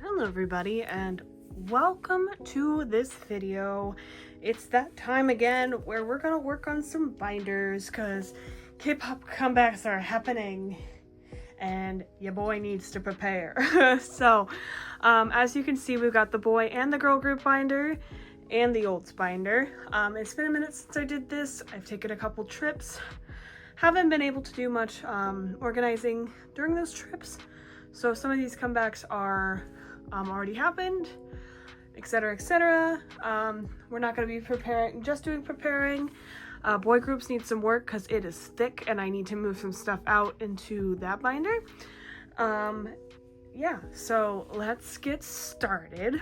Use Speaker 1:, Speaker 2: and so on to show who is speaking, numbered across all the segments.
Speaker 1: Hello everybody and welcome to this video. It's that time again where we're gonna work on some binders because K-pop comebacks are happening and your boy needs to prepare. So as you can see, we've got the boy and the girl group binder and the olds binder. It's been a minute since I did this. I've taken a couple trips. Haven't been able to do much organizing during those trips. So some of these comebacks are already happened, etc, etc. We're not going to be preparing. Boy groups need some work because it is thick and I need to move some stuff out into that binder. Yeah, so let's get started.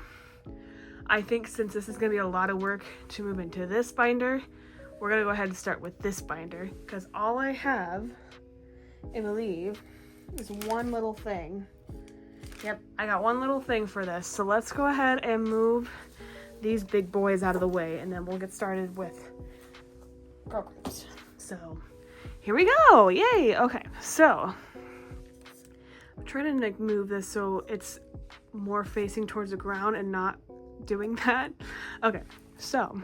Speaker 1: I think since this is going to be a lot of work to move into this binder, we're going to go ahead and start with this binder because all I have, I believe, is one little thing. Yep, I got one little thing for this. So let's go ahead and move these big boys out of the way and then we'll get started with girl groups. So here we go. Yay. Okay, so I'm trying to like move this so it's more facing towards the ground and not doing that. Okay, so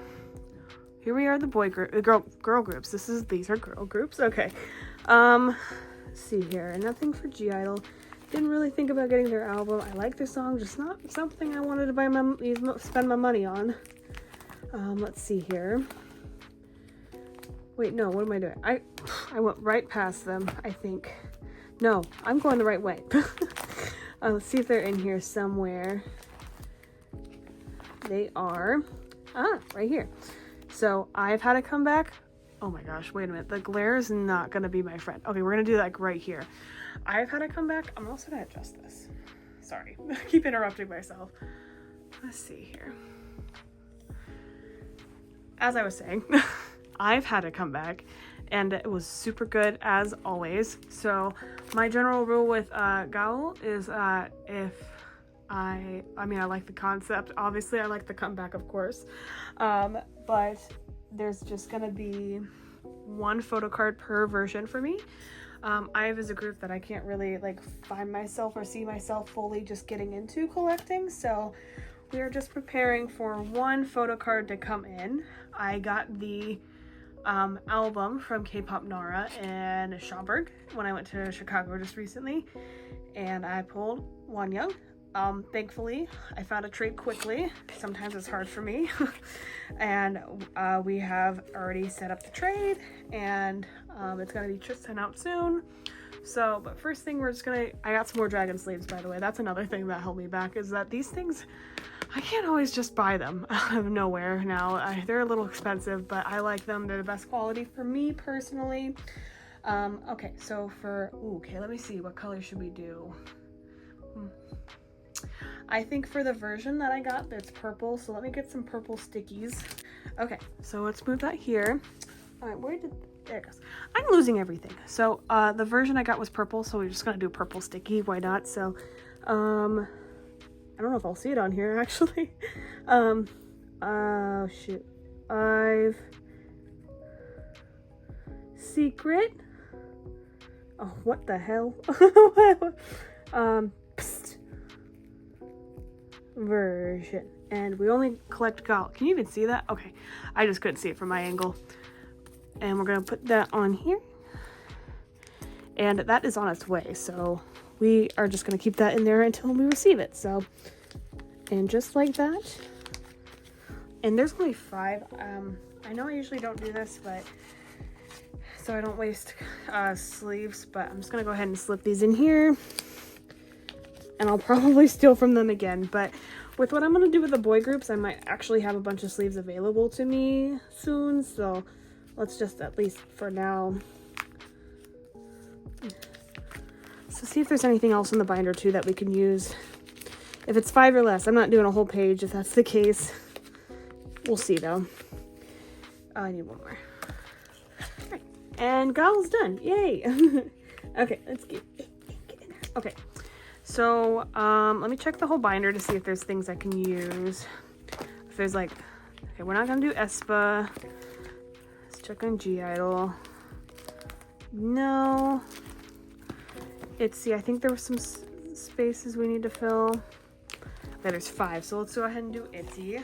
Speaker 1: here we are, the boy group, girl groups. These are girl groups. Okay. Let's see here. Nothing for G-Idol. Didn't really think about getting their album. I like their song, just not something I wanted to spend my money on. Let's see here. Wait, no, what am I doing? I went right past them, I think. No, I'm going the right way. Let's see if they're in here somewhere. They are. Right here. So I've had a comeback. Oh my gosh, wait a minute. The glare is not going to be my friend. Okay, we're going to do like right here. I've had a comeback. I'm also going to adjust this. Sorry, I keep interrupting myself. Let's see here. As I was saying, I've had a comeback and it was super good as always. So my general rule with Gaul is if I like the concept. Obviously, I like the comeback, of course. But there's just gonna be one photo card per version for me. IVE is a group that I can't really like find myself or see myself fully just getting into collecting, so we are just preparing for one photo card to come in. I got the album from K-Pop Nara in Schaumburg when I went to Chicago just recently, and I pulled Wonyoung. Thankfully, I found a trade quickly. Sometimes it's hard for me. And we have already set up the trade, and it's going to be sent out soon. So, but first thing, I got some more dragon sleeves, by the way. That's another thing that held me back, is that these things, I can't always just buy them out of nowhere now. They're a little expensive, but I like them. They're the best quality for me personally. Okay, so let me see. What color should we do? I think for the version that I got, that's purple, so let me get some purple stickies. Okay, so let's move that here. All right, there it goes. I'm losing everything. So the version I got was purple, so we're just gonna do purple sticky. Why not? So I don't know if I'll see it on here actually. Oh shoot. Secret. Oh, what the hell? Version, and we only collect Gal. Can you even see that? Okay, I just couldn't see it from my angle. And we're gonna put that on here, and that is on its way, so we are just gonna keep that in there until we receive it. So, and just like that, and there's only 5. I know I usually don't do this, but so I don't waste sleeves, but I'm just gonna go ahead and slip these in here. And I'll probably steal from them again, but with what I'm going to do with the boy groups, I might actually have a bunch of sleeves available to me soon, so let's just, at least for now. So see if there's anything else in the binder too that we can use. If it's 5 or less, I'm not doing a whole page if that's the case. We'll see though. Oh, I need one more. All right. And Gal's done. Yay! Okay, let's get in there. Okay. So, let me check the whole binder to see if there's things I can use. If there's like, okay, we're not gonna do aespa. Let's check on G-Idol. No. I think there were some spaces we need to fill. Okay, there's 5, so let's go ahead and do Itsy.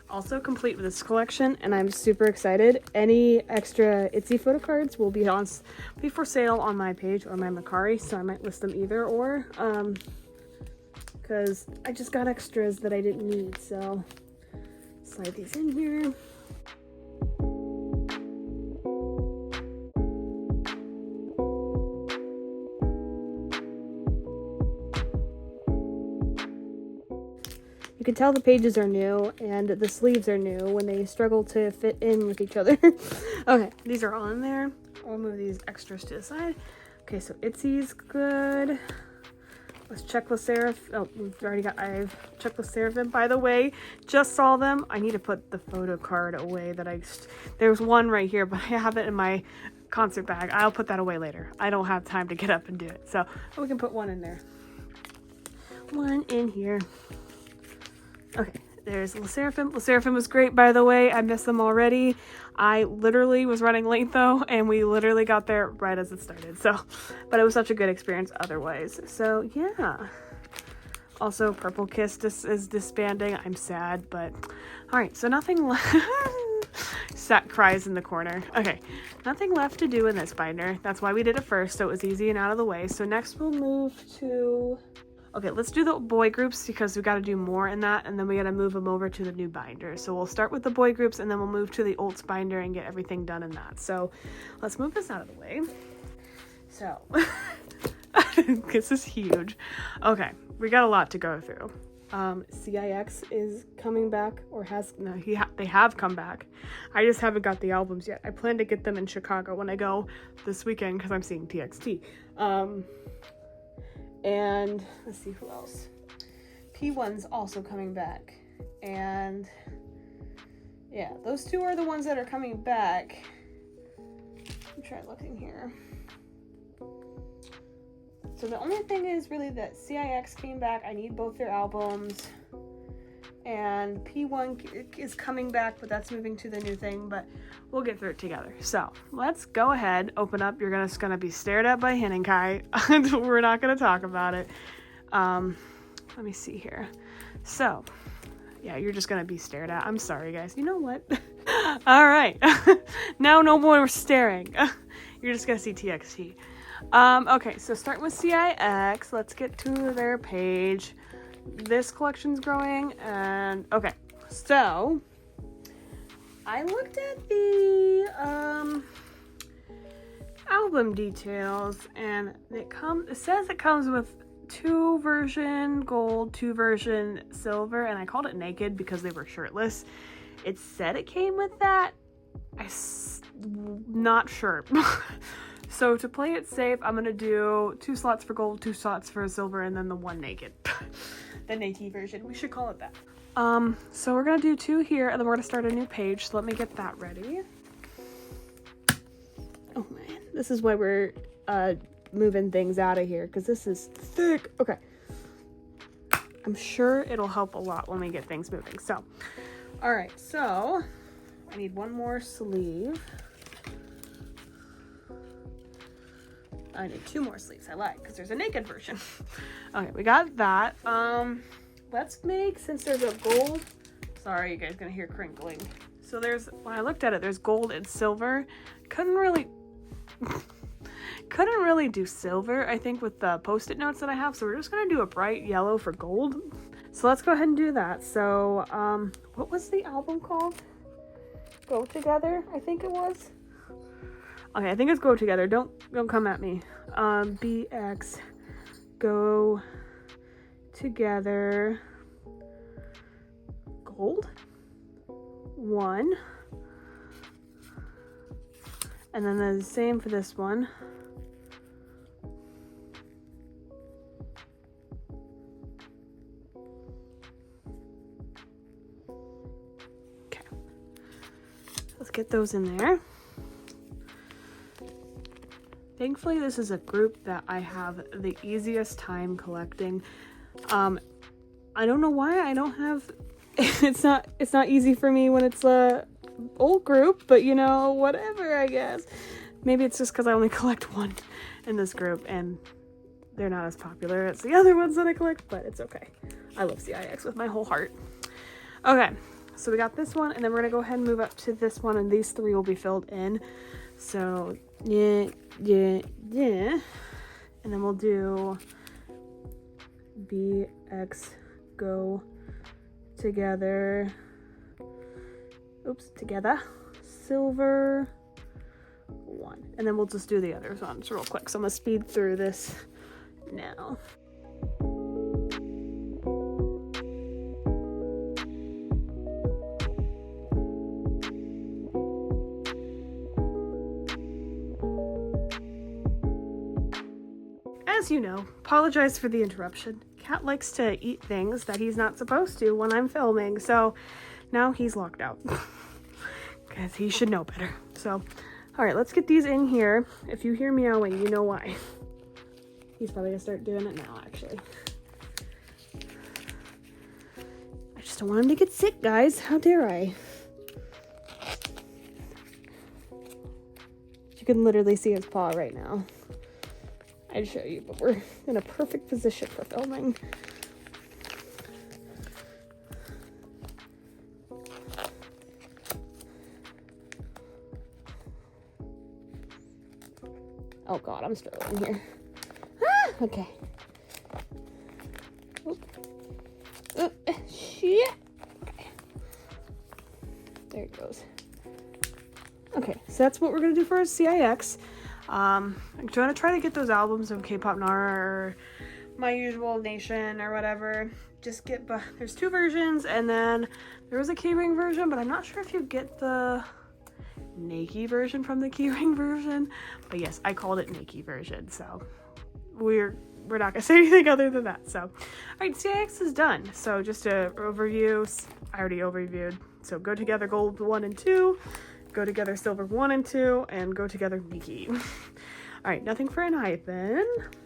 Speaker 1: Also complete with this collection, and I'm super excited. Any extra Itsy photo cards will be for sale on my page or my Mercari, so I might list them either or, because I just got extras that I didn't need, so slide these in here. You can tell the pages are new and the sleeves are new when they struggle to fit in with each other. Okay, these are all in there. I'll move these extras to the side. Okay, so Itsy's good. Let's check with Seraph. Oh, I've checked with Seraphim. By the way, just saw them. I need to put the photo card away there's one right here, but I have it in my concert bag. I'll put that away later. I don't have time to get up and do it. So we can put one in there. One in here. Okay, there's Le Seraphim. Le Seraphim was great, by the way. I missed them already. I literally was running late, though, and we literally got there right as it started. So, but it was such a good experience otherwise. So, yeah. Also, Purple Kiss is disbanding. I'm sad, but... Alright, so nothing left... Sat cries in the corner. Okay, nothing left to do in this binder. That's why we did it first, so it was easy and out of the way. So next we'll move to... Okay, let's do the boy groups because we got to do more in that, and then we got to move them over to the new binder. So we'll start with the boy groups, and then we'll move to the Olds binder and get everything done in that. So let's move this out of the way. So, this is huge. Okay, we got a lot to go through. CIX is coming back, or they have come back. I just haven't got the albums yet. I plan to get them in Chicago when I go this weekend because I'm seeing TXT. And let's see who else. P1's also coming back. And yeah, those two are the ones that are coming back. Let me try looking here. So the only thing is really that CIX came back. I need both their albums. And P1 is coming back, but that's moving to the new thing, but we'll get through it together. So let's go ahead, open up. You're just gonna be stared at by Hin and Kai. We're not gonna talk about it. Let me see here. So yeah, you're just gonna be stared at. I'm sorry, guys. You know what? All right. Now no more staring. You're just gonna see TXT. Okay, so starting with CIX, let's get to their page. This collection's growing, and okay, so I looked at the album details, and it says it comes with 2 version gold, 2 version silver, and I called it naked because they were shirtless. It said it came with that. Not sure. So to play it safe, I'm gonna do 2 slots for gold, 2 slots for silver, and then the 1 naked. The naked version. We should call it that. So we're gonna do 2 here, and then we're gonna start a new page. So let me get that ready. Oh man, this is why we're moving things out of here, because this is thick. Okay. I'm sure it'll help a lot when we get things moving. So, all right. So I need 1 more sleeve. I need 2 more sleeves. I lied, because there's a naked version. Okay, we got that. Let's make, since there's a gold, sorry, you guys gonna hear crinkling. So when I looked at it, there's gold and silver. Couldn't really do silver, I think, with the post-it notes that I have. So we're just gonna do a bright yellow for gold. So let's go ahead and do that. So, what was the album called? Go Together, I think it was. Okay, I think it's Go Together. Don't come at me. BX Go Together Gold 1. And then the same for this one. Okay. Let's get those in there. Thankfully, this is a group that I have the easiest time collecting. I don't know why I don't have... It's not easy for me when it's a old group, but you know, whatever, I guess. Maybe it's just because I only collect 1 in this group, and they're not as popular as the other ones that I collect, but it's okay. I love CIX with my whole heart. Okay, so we got this one, and then we're gonna go ahead and move up to this one, and these 3 will be filled in. So yeah, and then we'll do BX go together. Oops, together. Silver 1. And then we'll just do the others ones real quick. So I'm gonna speed through this now. As you know, apologize for the interruption. Cat likes to eat things that he's not supposed to when I'm filming, so now he's locked out. Because he should know better. So, alright, let's get these in here. If you hear meowing, you know why. He's probably gonna start doing it now, actually. I just don't want him to get sick, guys. How dare I? You can literally see his paw right now. I'd show you, but we're in a perfect position for filming. Oh god, I'm struggling here. Ah, okay. Oop. Oop. Shit. Okay. There it goes. Okay, so that's what we're gonna do for our CIX. I'm trying to try to get those albums of K-pop Nara or My Usual Nation or whatever. Just get, there's 2 versions, and then there was a keyring version, but I'm not sure if you get the Nakey version from the keyring version. But yes, I called it Nakey version, so we're not gonna say anything other than that. So, all right, CIX is done. So just a overview. I already overviewed. So Go Together Gold 1 and 2. Go Together Silver 1 and 2, and Go Together Nikki. Alright, nothing for Enhypen.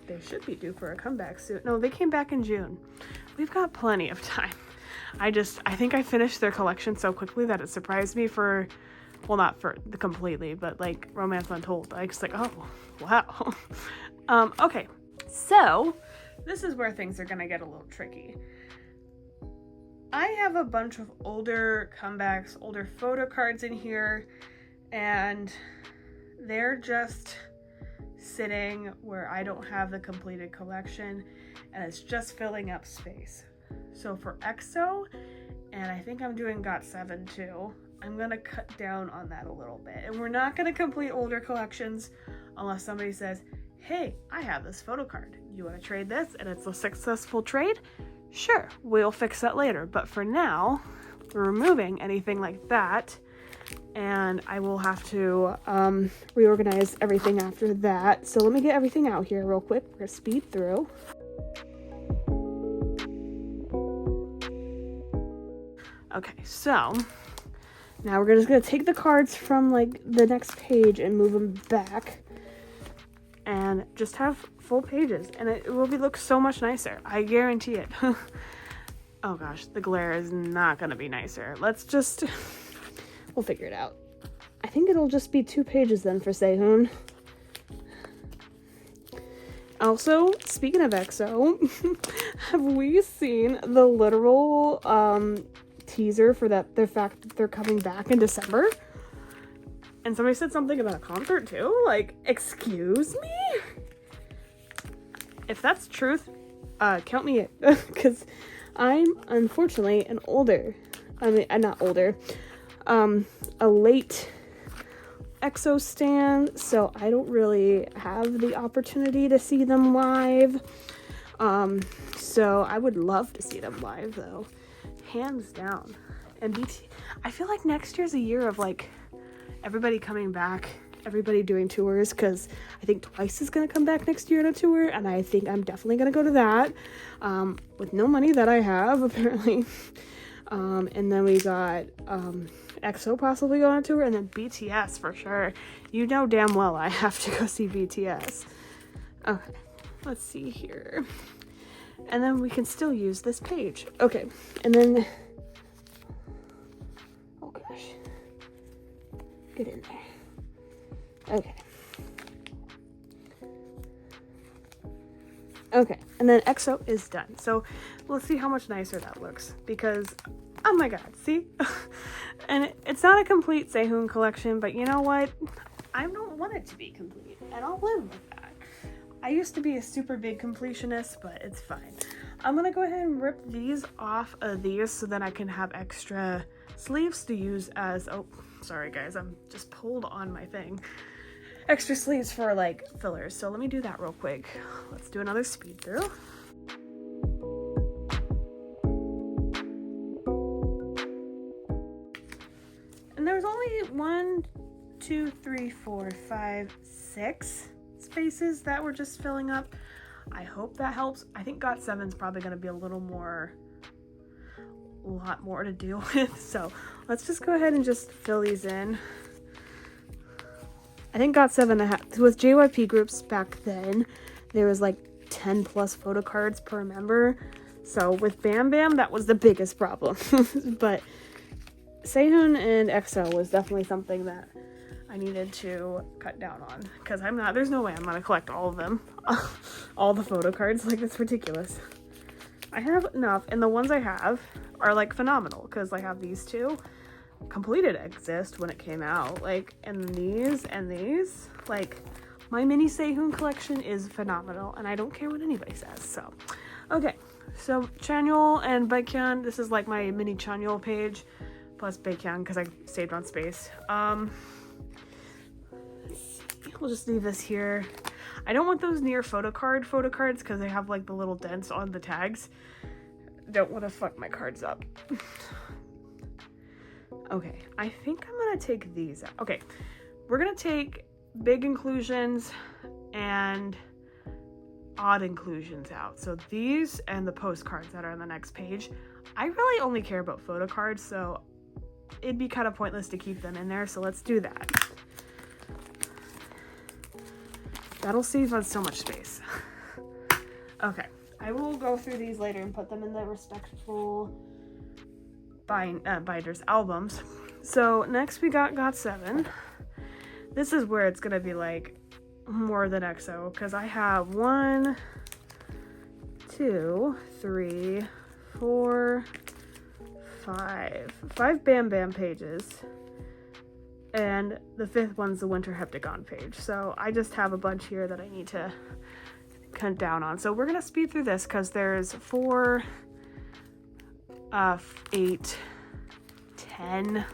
Speaker 1: They should be due for a comeback soon. No, they came back in June. We've got plenty of time. I think I finished their collection so quickly that it surprised me for, well, not for the completely, but like Romance Untold. I just like, oh, wow. Okay, so this is where things are gonna get a little tricky. I have a bunch of older comebacks, older photo cards in here, and they're just sitting where I don't have the completed collection, and it's just filling up space. So for EXO, and I think I'm doing GOT7 too, I'm gonna cut down on that a little bit. And we're not gonna complete older collections unless somebody says, hey, I have this photo card. You wanna trade this? And it's a successful trade? Sure, we'll fix that later, but for now, we're removing anything like that, and I will have to reorganize everything after that. So let me get everything out here real quick. We're gonna speed through. Okay, so now we're just gonna take the cards from like the next page and move them back, and just have full pages, and it will look so much nicer. I guarantee it. Oh gosh, the glare is not gonna be nicer. We'll figure it out. I think it'll just be 2 pages then for Sehun. Also, speaking of EXO, have we seen the literal teaser for that? The fact that they're coming back in December? And somebody said something about a concert too? Like, excuse me? If that's truth, count me in. Because I'm unfortunately a late EXO stan, so I don't really have the opportunity to see them live. So I would love to see them live though, hands down. And I feel like next year's a year of like everybody coming back, everybody doing tours, because I think Twice is going to come back next year on a tour, and I think I'm definitely going to go to that, with no money that I have, apparently. And then we got EXO possibly going on a tour, and then BTS for sure. You know damn well I have to go see BTS. Okay, let's see here. And then we can still use this page. Okay, and then, oh gosh, get in there. Okay. Okay, and then EXO is done. So let's see how much nicer that looks, because oh my god, see? And it's not a complete Sehun collection, but you know what? I don't want it to be complete, and I'll live with that. I used to be a super big completionist, but it's fine. I'm gonna go ahead and rip these off of these so that I can have extra sleeves to use as, oh, sorry guys, I'm just pulled on my thing. Extra sleeves for like fillers. So let me do that real quick. Let's do another speed through. And there's only 1, 2, 3, 4, 5, 6 spaces that we're just filling up. I hope that helps. I think GOT7 is probably going to be a lot more to deal with. So let's just go ahead and just fill these in. I think GOT7 with JYP groups back then, there was like 10 plus photo cards per member. So with Bam Bam, that was the biggest problem. But Sehun and EXO was definitely something that I needed to cut down on, because there's no way I'm gonna collect all of them. All the photo cards, like, that's ridiculous. I have enough, and the ones I have are like phenomenal, because I have these two. Completed exist when it came out, like, and these, like, my mini Sehun collection is phenomenal, and I don't care what anybody says. So okay, so Chanyeol and Baekhyun, this is like my mini Chanyeol page plus Baekhyun because I saved on space. We'll just leave this here. I don't want those near photo cards because they have like the little dents on the tags. Don't want to fuck my cards up. Okay, I think I'm gonna take these out. Okay, we're gonna take big inclusions and odd inclusions out. So these and the postcards that are on the next page. I really only care about photo cards, so it'd be kind of pointless to keep them in there. So let's do that. That'll save us so much space. Okay, I will go through these later and put them in the respectful binders albums. So next we got GOT7. This is where it's gonna be like more than EXO, because I have 1, 2, 3, 4, 5 Bam Bam pages, and the 5th one's the Winter Heptagon page. So I just have a bunch here that I need to cut down on. So we're gonna speed through this because there's 4, 8, 10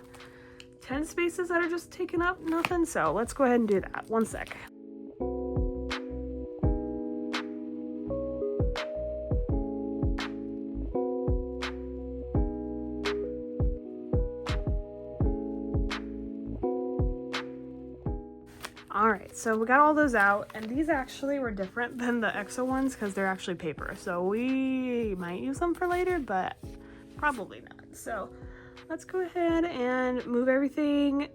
Speaker 1: spaces that are just taking up nothing. So let's go ahead and do that. One sec. Alright, so we got all those out, and these actually were different than the EXO ones because they're actually paper. So we might use them for later, but probably not. So let's go ahead and move everything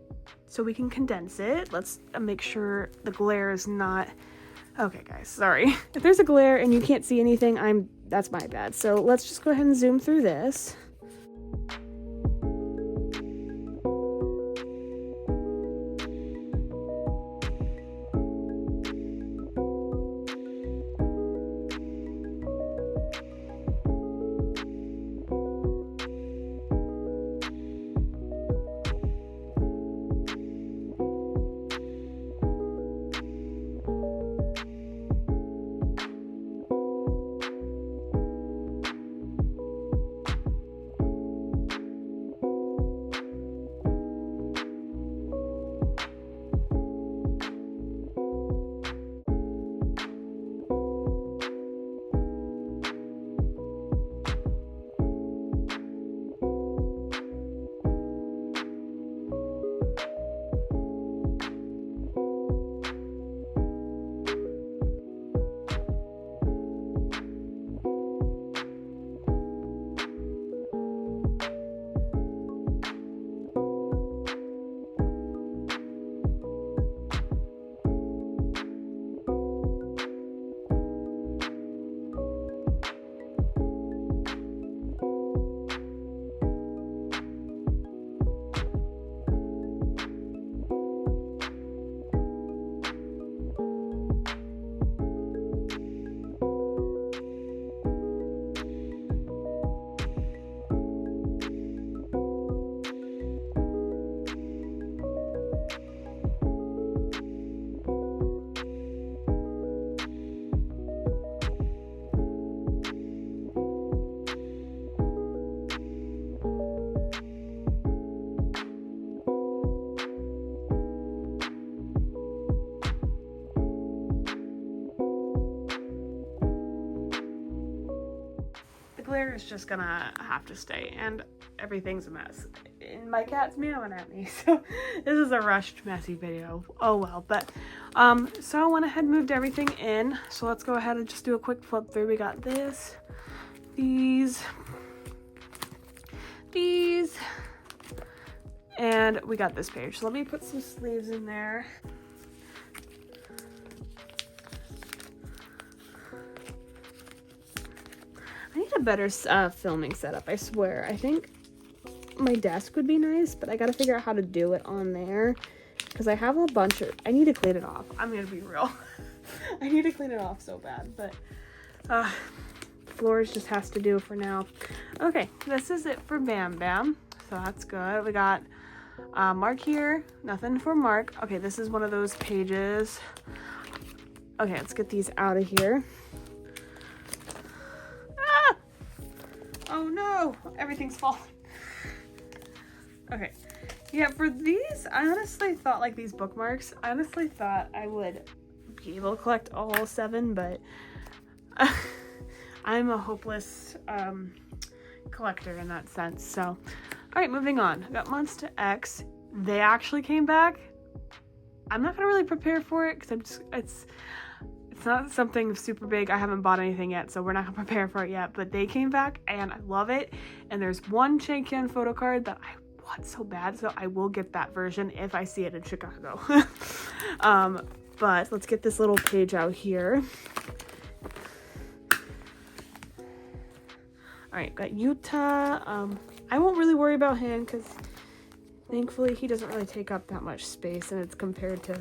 Speaker 1: so we can condense it. Let's make sure the glare is not... Okay guys, sorry. If there's a glare and you can't see anything, that's my bad. So let's just go ahead and zoom through this. the glare is just gonna have to stay, and everything's a mess. And my cat's meowing at me, so this is a rushed, messy video. Oh well, but so I went ahead and moved everything in. So let's go ahead and just do a quick flip through. We got this, these, and we got this page. So let me put some sleeves in there. I need a better filming setup, I swear. I think my desk would be nice, but I gotta figure out how to do it on there, because I have a bunch of, I need to clean it off. I'm gonna be real. I need to clean it off so bad, but floors just has to do for now. Okay, this is it for Bam Bam, so that's good. We got Mark here, nothing for Mark. Okay, this is one of those pages. Okay, let's get these out of here. Ah! Oh no, everything's falling. Okay, yeah, for these, I honestly thought, like these bookmarks, I honestly thought I would be able to collect all 7, but I'm a hopeless collector in that sense. So, all right, moving on. Got Monster X. They actually came back. I'm not gonna really prepare for it because it's not something super big. I haven't bought anything yet, so we're not gonna prepare for it yet. But they came back, and I love it. And there's one Shankan photo card that I want so bad, so I will get that version if I see it in Chicago. But let's get this little page out here. All right, got Utah. I won't really worry about him because thankfully he doesn't really take up that much space, and it's compared to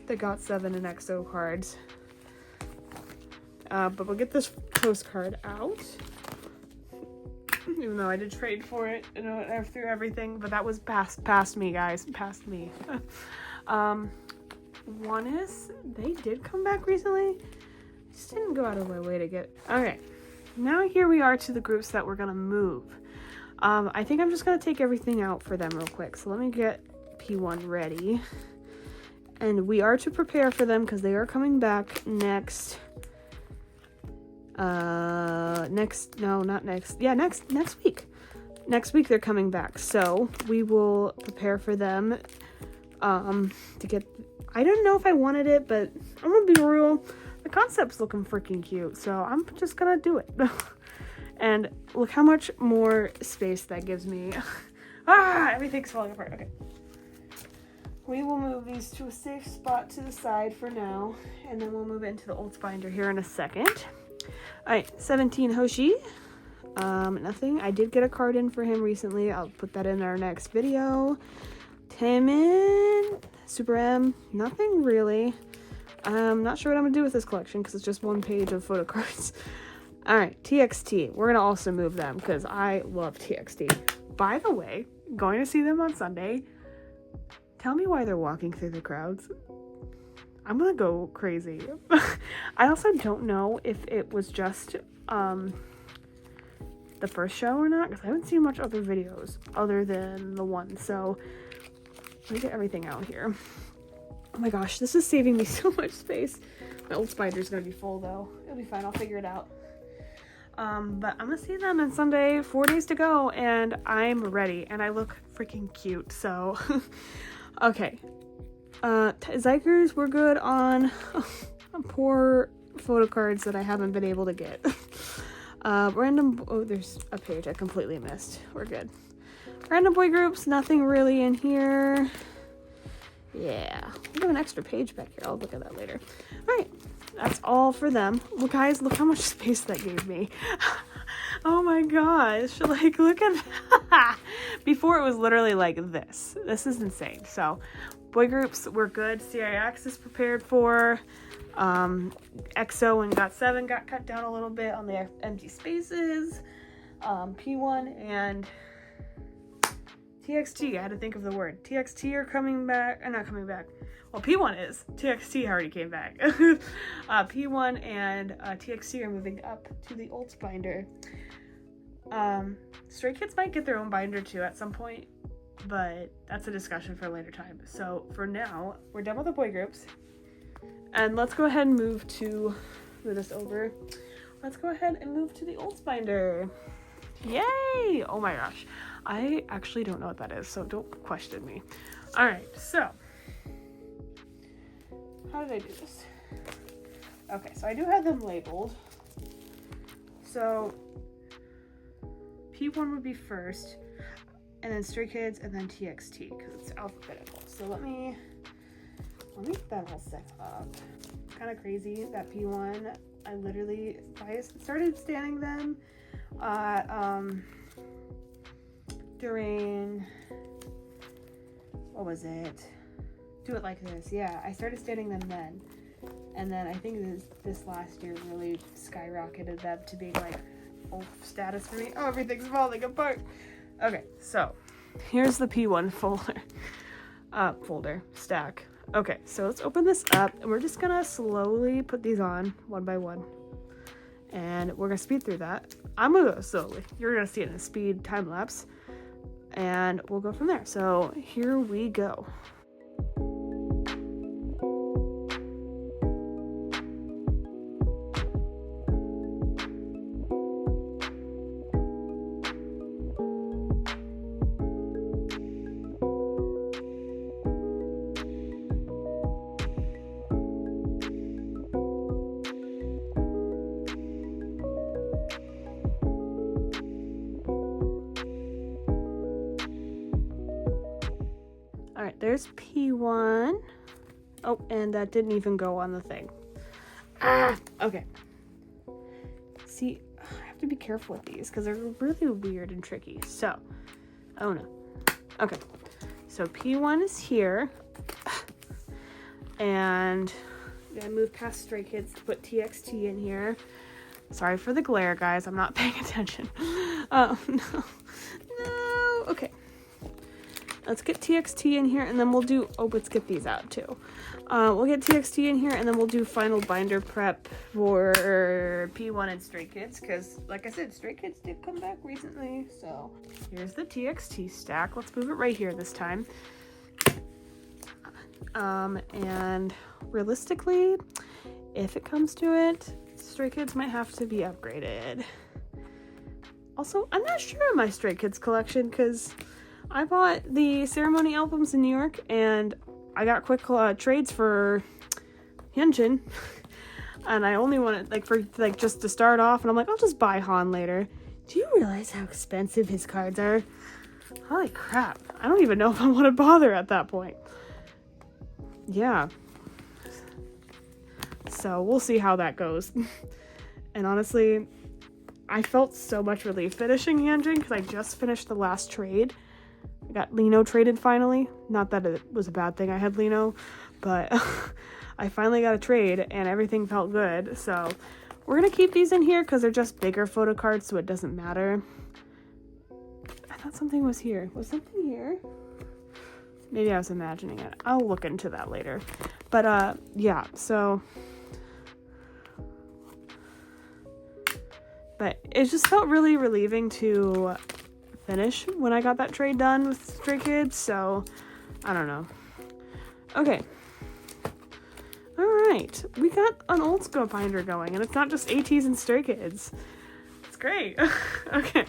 Speaker 1: the GOT7 and EXO cards. But we'll get this postcard out. Even though I did trade for it, you know, through everything, but that was past me, guys, past me. One is, they did come back recently. Just didn't go out of my way to get. Okay, now here we are to the groups that we're gonna move. I think I'm just gonna take everything out for them real quick. So let me get P1 ready, and we are to prepare for them because they are coming back next week. Next week they're coming back, so we will prepare for them to get. I don't know if I wanted it, but I'm gonna be real, the concept's looking freaking cute, so I'm just gonna do it. And look how much more space that gives me. Everything's falling apart. Okay, we will move these to a safe spot to the side for now, and then we'll move into the old binder here in a second. All right, 17 Hoshi. Nothing. I did get a card in for him recently. I'll put that in our next video. Taemin, Super M. Nothing really. I'm not sure what I'm gonna do with this collection because it's just one page of photo cards. All right, TXT. We're gonna also move them because I love TXT. By the way, going to see them on Sunday. Tell me why they're walking through the crowds. I'm gonna go crazy. I also don't know if it was just the first show or not, because I haven't seen much other videos other than the one. So let me get everything out here. Oh my gosh, this is saving me so much space. My old spider's gonna be full though. It'll be fine, I'll figure it out. But I'm gonna see them on Sunday, 4 days to go, and I'm ready, and I look freaking cute, so. Okay. Zikers, we're good on poor photo cards that I haven't been able to get. Random, oh, there's a page I completely missed. We're good. Random boy groups, nothing really in here. Yeah, we have an extra page back here. I'll look at that later. All right, that's all for them. Well, guys, look how much space that gave me. Oh my gosh, like, look at that. Before it was literally like this. This is insane. So, boy groups, we're good. CIX is prepared for. EXO and GOT7 got cut down a little bit on the empty spaces. P1 and TXT, I had to think of the word. TXT are coming back, not coming back. Well, P1 is. TXT already came back. P1 and TXT are moving up to the old binder. Stray Kids might get their own binder too at some point, but that's a discussion for a later time. So for now, we're done with the boy groups. And let's go ahead and move this over. let's go ahead and move to the Olds binder. Yay! Oh my gosh. I actually don't know what that is, so don't question me. Alright, so how did I do this? Okay, so I do have them labeled. So P1 would be first, and then Stray Kids, and then TXT, because it's alphabetical. So let me get that all set up. Kind of crazy that P1, I started standing them during, what was it? Do It Like This. Yeah, I started standing them then. And then I think this last year really skyrocketed them to being like, oh, status for me. Oh, everything's falling apart. Okay, so here's the P1 folder stack. Okay, so let's open this up, and we're just gonna slowly put these on one by one. And we're gonna speed through that. I'm gonna go slowly. You're gonna see it in a speed time lapse. And we'll go from there. So here we go. There's P1. Oh, and that didn't even go on the thing. Okay. See, I have to be careful with these because they're really weird and tricky. So, oh no. Okay. So P1 is here. And I'm gonna move past Stray Kids to put TXT in here. Sorry for the glare, guys. I'm not paying attention. No. Okay. Let's get TXT in here, and then we'll do, let's get these out too. We'll get TXT in here, and then we'll do final binder prep for P1 and Stray Kids, because, like I said, Stray Kids did come back recently, so. Here's the TXT stack. Let's move it right here this time. And realistically, if it comes to it, Stray Kids might have to be upgraded. Also, I'm not sure of my Stray Kids collection, because I bought the Ceremony albums in New York, and I got quick trades for Hyunjin, and I only wanted just to start off, and I'm like, I'll just buy Han later. Do you realize how expensive his cards are? Holy crap! I don't even know if I want to bother at that point. Yeah. So we'll see how that goes. And honestly, I felt so much relief finishing Hyunjin because I just finished the last trade. I got Lino traded finally. Not that it was a bad thing I had Lino, but I finally got a trade and everything felt good. So we're going to keep these in here because they're just bigger photo cards, so it doesn't matter. I thought something was here. Was something here? Maybe I was imagining it. I'll look into that later. But yeah, so. But it just felt really relieving to finish when I got that trade done with Stray Kids, so I don't know. Okay. Alright. We got an old school binder going, and it's not just ATs and Stray Kids. It's great. Okay.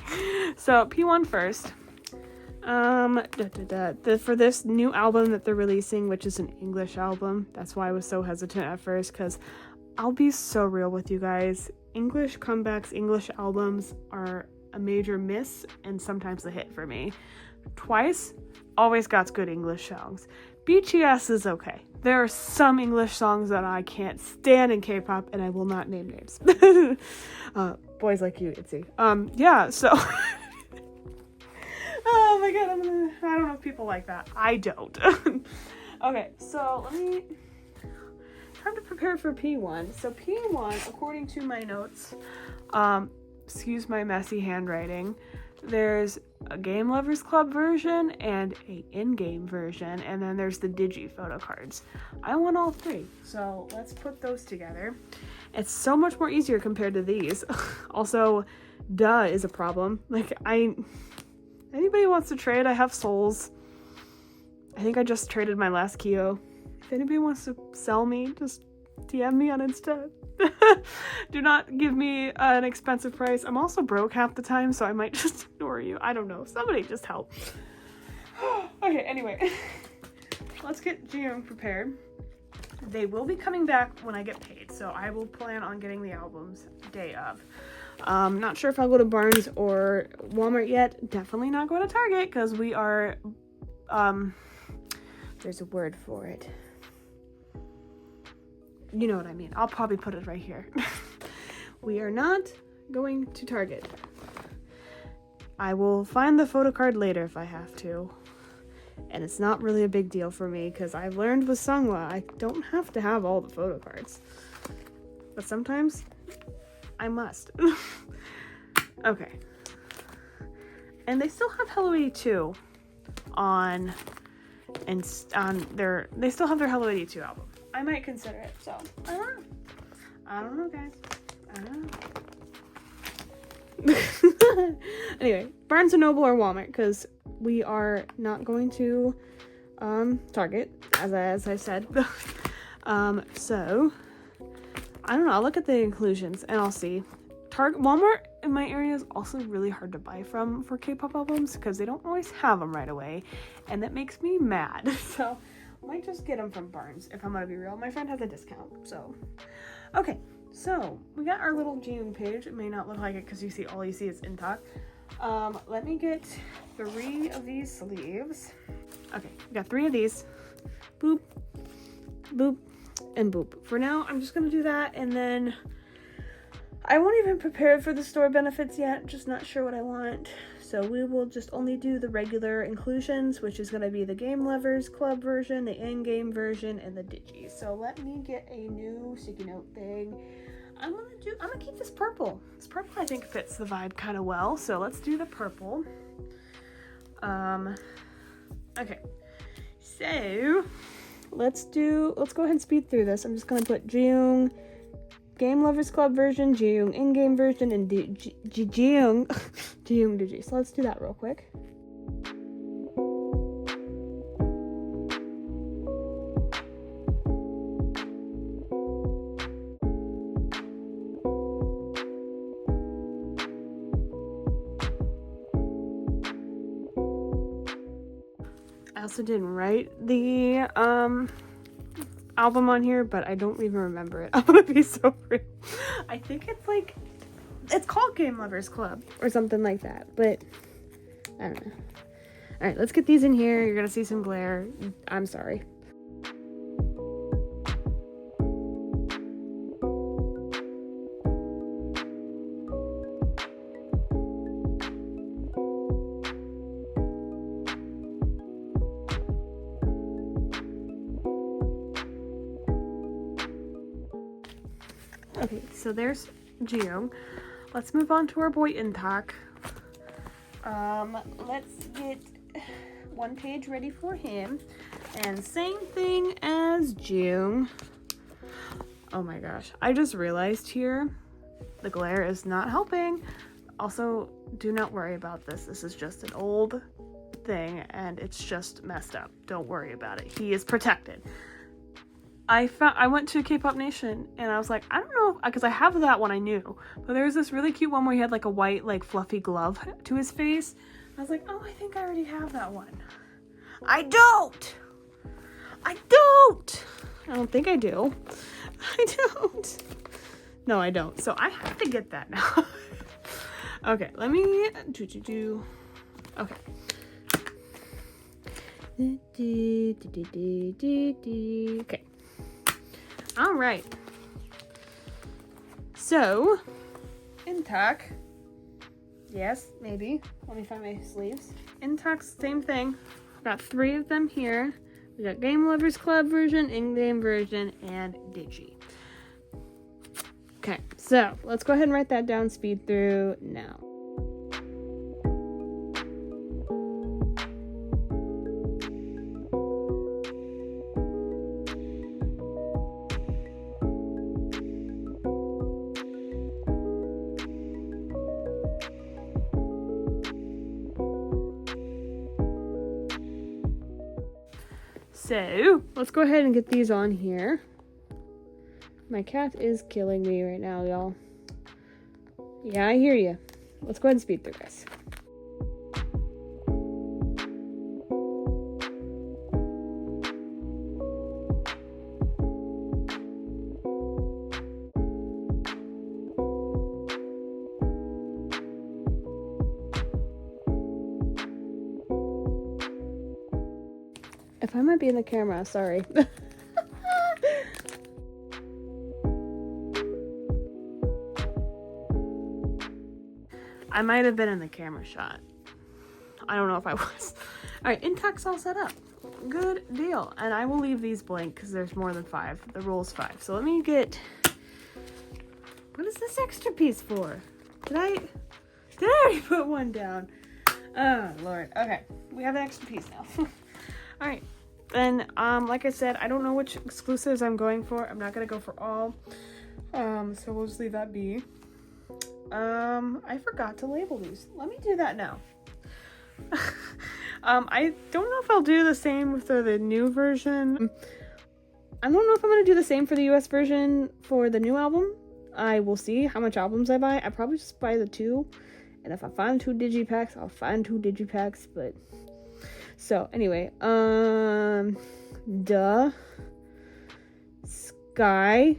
Speaker 1: So P1 first. For this new album that they're releasing, which is an English album, that's why I was so hesitant at first, because I'll be so real with you guys. English comebacks, English albums are a major miss and sometimes a hit for me. Twice always got good English songs. BTS is okay. There are some English songs that I can't stand in K-pop, and I will not name names. Boys Like You, ITZY. Yeah, so oh my god, I don't know if people like that. I don't. Okay, so time to prepare for P1. So P1, according to my notes, excuse my messy handwriting, there's a Game Lovers Club version and a in-game version, and then there's the Digi photo cards. I want all three, so let's put those together. It's so much more easier compared to these. Also, duh is a problem. Like, anybody wants to trade, I have souls. I think I just traded my last Kyo. If anybody wants to sell me, just DM me on Insta. Do not give me an expensive price. I'm also broke half the time, so I might just ignore you. I don't know. Somebody just help. Okay, anyway. Let's get Jiyoung prepared. They will be coming back when I get paid, so I will plan on getting the albums day of. Not sure if I'll go to Barnes or Walmart yet. Definitely not going to Target, because we are, there's a word for it. You know what I mean. I'll probably put it right here. We are not going to Target. I will find the photo card later if I have to. And it's not really a big deal for me because I've learned with Seonghwa I don't have to have all the photo cards. But sometimes I must. Okay. And they still have Hello 82 on their they still have their Hello 82 album. I might consider it, so I don't know. I don't know, guys. I don't know. Anyway, Barnes & Noble or Walmart, because we are not going to Target, as I said. So, I don't know. I'll look at the inclusions and I'll see. Walmart in my area is also really hard to buy from for K-pop albums because they don't always have them right away, and that makes me mad. So, I might just get them from Barnes if I'm gonna be real. My friend has a discount, so. Okay, so we got our little Jiyoung page. It may not look like it because you see is Intak. Let me get 3 of these sleeves. Okay, we got 3 of these. Boop, boop, and boop. For now, I'm just gonna do that, and then I won't even prepare for the store benefits yet. Just not sure what I want. So we will just only do the regular inclusions, which is gonna be the Game Lovers Club version, the in-game version, and the Digi. So let me get a new sticky note thing. I'm gonna keep this purple. This purple I think fits the vibe kind of well. So let's do the purple. Okay. So let's go ahead and speed through this. I'm just gonna put Jiyoung Game Lovers Club version, Jiyoung in-game version, and Jiyoung Digi. So let's do that real quick. I also didn't write the album on here, but I don't even remember it. I'm gonna be so real. I think it's called Game Lovers Club or something like that, but I don't know. All right, let's get these in here. You're gonna see some glare. I'm sorry. Okay, so there's Jiyoung. Let's move on to our boy Intak. Let's get one page ready for him. And same thing as Jiyoung. Oh my gosh, I just realized here the glare is not helping. Also, do not worry about this. This is just an old thing and it's just messed up. Don't worry about it. He is protected. I went to K-Pop Nation and I was like, I don't know, because I have that one I knew, but there was this really cute one where he had like a white, like fluffy glove to his face. I was like, oh, I think I already have that one. I don't think I do. I don't. No, I don't. So I have to get that now. Okay, let me do. Okay. Okay. All right. So, Intak. Yes, maybe. Let me find my sleeves. Intak's same thing. I've got 3 of them here. We got Game Lovers Club version, in-game version, and Digi. Okay, so let's go ahead and write that down, speed through now. So let's go ahead and get these on here. My cat is killing me right now, y'all. Yeah, I hear you. Let's go ahead and speed through this. If I might be in the camera, sorry. I might have been in the camera shot. I don't know if I was. Alright, intact's all set up. Good deal. And I will leave these blank because there's more than 5. The rule's 5. So let me get... What is this extra piece for? Did I already put one down? Oh, Lord. Okay. We have an extra piece now. Alright. Then, like I said, I don't know which exclusives I'm going for. I'm not going to go for all. So we'll just leave that be. I forgot to label these. Let me do that now. I don't know if I'll do the same for the new version. I don't know if I'm going to do the same for the US version for the new album. I will see how much albums I buy. I probably just buy the 2. And if I find 2 digipacks, I'll find 2 digipacks, but... So, anyway, the Sky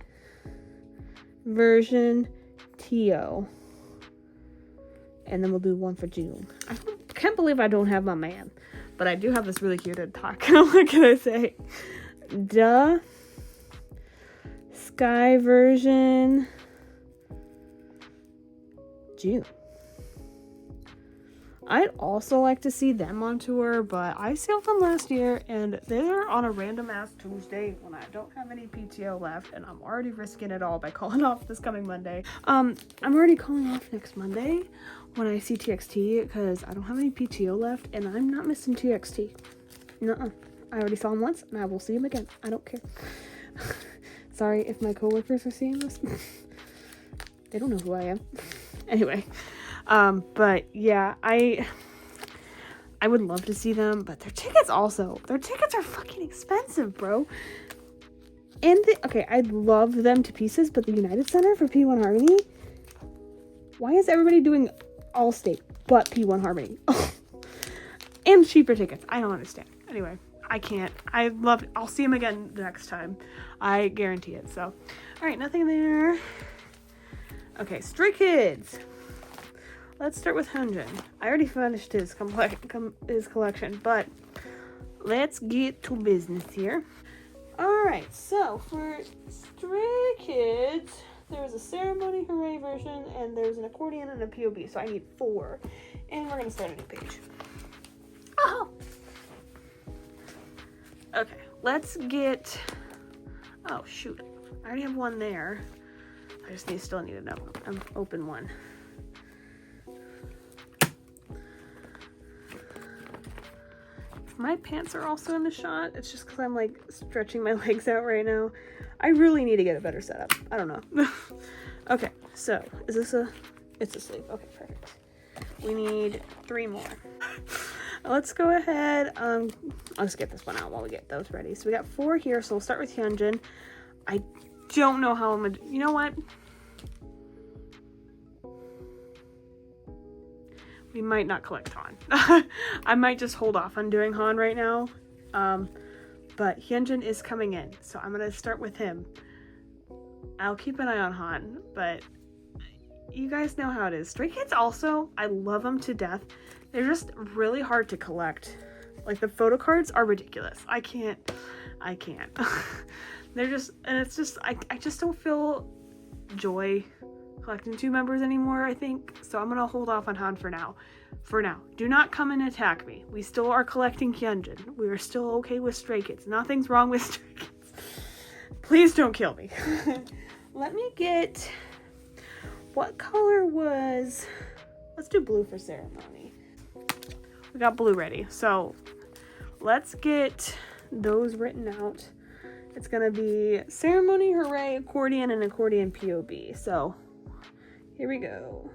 Speaker 1: version TO. And then we'll do one for June. I can't believe I don't have my man. But I do have this really cute talk. What can I say? The Sky version June. I'd also like to see them on tour, but I sailed them last year, and they're on a random-ass Tuesday when I don't have any PTO left, and I'm already risking it all by calling off this coming Monday. I'm already calling off next Monday when I see TXT, because I don't have any PTO left, and I'm not missing TXT. Nuh-uh. I already saw him once, and I will see him again. I don't care. Sorry if my coworkers are seeing this. They don't know who I am. Anyway. But yeah, I would love to see them, but their tickets are fucking expensive, bro. And okay, I love them to pieces, but the United Center for P1Harmony, why is everybody doing Allstate but P1Harmony? And cheaper tickets. I don't understand. Anyway, I can't. I'll see them again next time. I guarantee it. So, all right, nothing there. Okay, Stray Kids. Let's start with Hyunjin. I already finished his collection, but let's get to business here. Alright, so for Stray Kids, there's a Ceremony Hooray version, and there's an accordion and a POB, so I need 4. And we're going to start a new page. Oh! Okay, let's get... Oh, shoot. I already have one there. I just still need to open one. My pants are also in the shot. It's just because I'm like stretching my legs out right now. I really need to get a better setup. I don't know. Okay, so is this it's a sleeve. Okay, perfect. We need 3 more. Let's go ahead. I'll just get this one out while we get those ready. So we got 4 here. So we'll start with Hyunjin. I don't know how I'm gonna, you know what? We might not collect Han. I might just hold off on doing Han right now. But Hyunjin is coming in, so I'm going to start with him. I'll keep an eye on Han, but you guys know how it is. Stray Kids also, I love them to death. They're just really hard to collect. Like, the photo cards are ridiculous. I can't. They're just, and it's just, I just don't feel joy collecting 2 members anymore, I think. So I'm gonna hold off on Han for now. Do not come and attack me. We still are collecting Hyunjin. We are still okay with Stray Kids. Nothing's wrong with Stray Kids. Please don't kill me. Let me get... What color was... Let's do blue for Ceremony. We got blue ready. So let's get those written out. It's gonna be Ceremony, Hooray, Accordion, and Accordion POB. So here we go.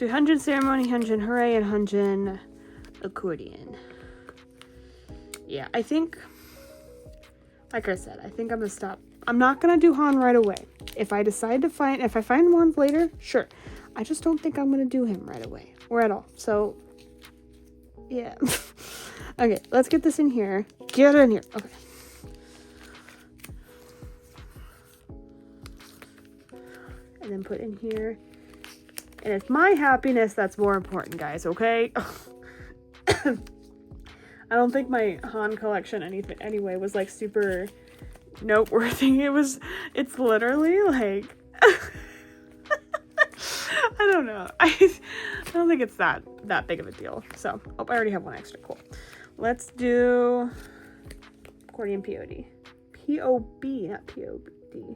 Speaker 1: So Hyunjin Ceremony, Hyunjin Hooray, and Hyunjin Accordion. Yeah, I think, like I said, I think I'm gonna stop. I'm not gonna do Han right away. If I decide to find, if I find one later, sure. I just don't think I'm gonna do him right away or at all. So, yeah. Okay, let's get this in here. Get in here. Okay. And then put in here. And it's my happiness that's more important, guys, okay? I don't think my Han collection anyway was like super noteworthy. It's literally like I don't know. I don't think it's that big of a deal. So, oh, I already have one extra. Cool. Let's do accordion POD. POB, not POD.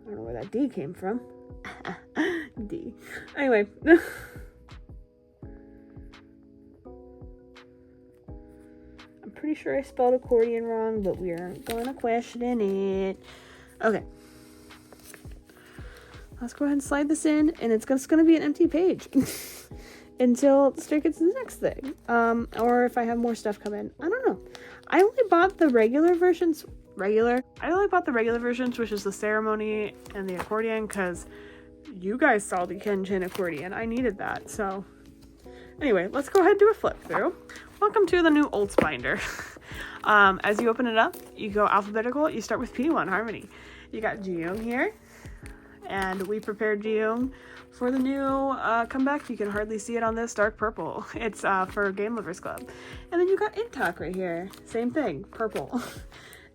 Speaker 1: I don't know where that D came from. D. Anyway. I'm pretty sure I spelled accordion wrong, but we aren't going to question it. Okay. Let's go ahead and slide this in, and it's just going to be an empty page until Stray gets to the next thing. Or if I have more stuff come in. I don't know. I only bought the regular versions. I only bought the regular versions, which is the ceremony and the accordion, because you guys saw the Hyunjin accordion. I needed that. So anyway, let's go ahead and do a flip through. Welcome to the new Olds binder. As you open it up, you go alphabetical. You start with P1Harmony. You got Jiyoung here. And we prepared Jiyoung for the new comeback. You can hardly see it on this dark purple. It's for Game Lovers Club. And then you got Intak right here. Same thing, purple.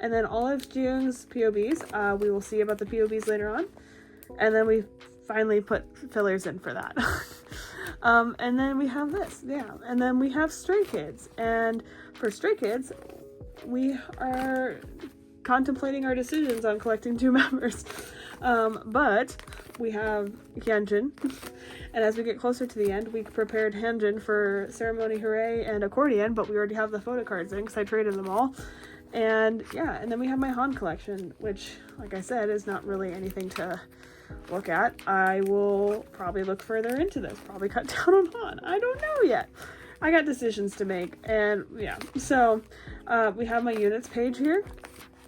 Speaker 1: And then all of Jiyoung's POBs. We will see about the POBs later on. And then we finally put fillers in for that. And then we have this, yeah. And then we have Stray Kids. And for Stray Kids, we are contemplating our decisions on collecting 2 members. But we have Hyunjin. And as we get closer to the end, we prepared Hyunjin for Ceremony Hooray and Accordion, but we already have the photo cards in because I traded them all. And yeah, and then we have my Han collection, which, like I said, is not really anything to look at. I will probably look further into this, probably cut down on Han. I don't know yet. I got decisions to make, and yeah. So we have my units page here.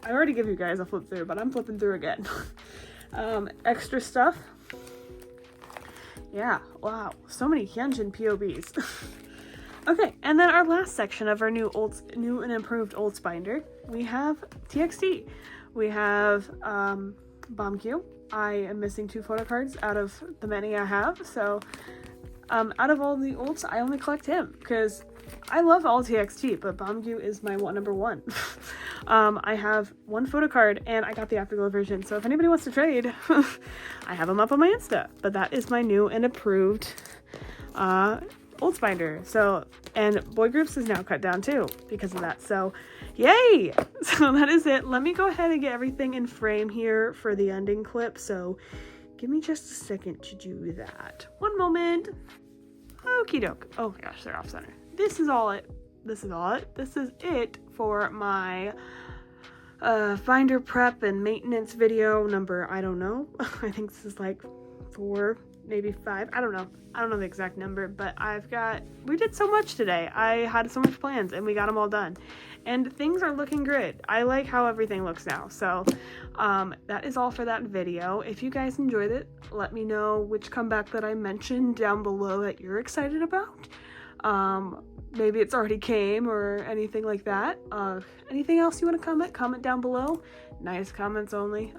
Speaker 1: I already give you guys a flip through, but I'm flipping through again. Extra stuff. Yeah, wow, so many Hyunjin POBs. Okay, and then our last section of our new and improved Olds binder, we have TXT. We have BombQ. I am missing 2 photo cards out of the many I have, so out of all the Olds, I only collect him because I love all TXT, but BombQ is my number 1. I have 1 photo card, and I got the Afterglow version, so if anybody wants to trade, I have them up on my Insta. But that is my new and approved Olds binder. So, and Boy Groups is now cut down too because of that. So, yay! So that is it. Let me go ahead and get everything in frame here for the ending clip. So, give me just a second to do that. One moment. Okie doke. Oh my gosh, they're off center. This is all it. This is it for my binder prep and maintenance video number, I don't know. I think this is like 4, maybe 5. I don't know the exact number, but we did so much today. I had so much plans and we got them all done. And things are looking good. I like how everything looks now. So that is all for that video. If you guys enjoyed it, let me know which comeback that I mentioned down below that you're excited about. Maybe it's already came or anything like that. Anything else you want to comment down below. Nice comments only.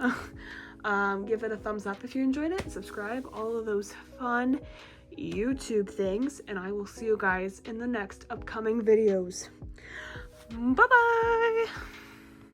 Speaker 1: Give it a thumbs up if you enjoyed it. Subscribe, all of those fun YouTube things. And I will see you guys in the next upcoming videos. Bye-bye!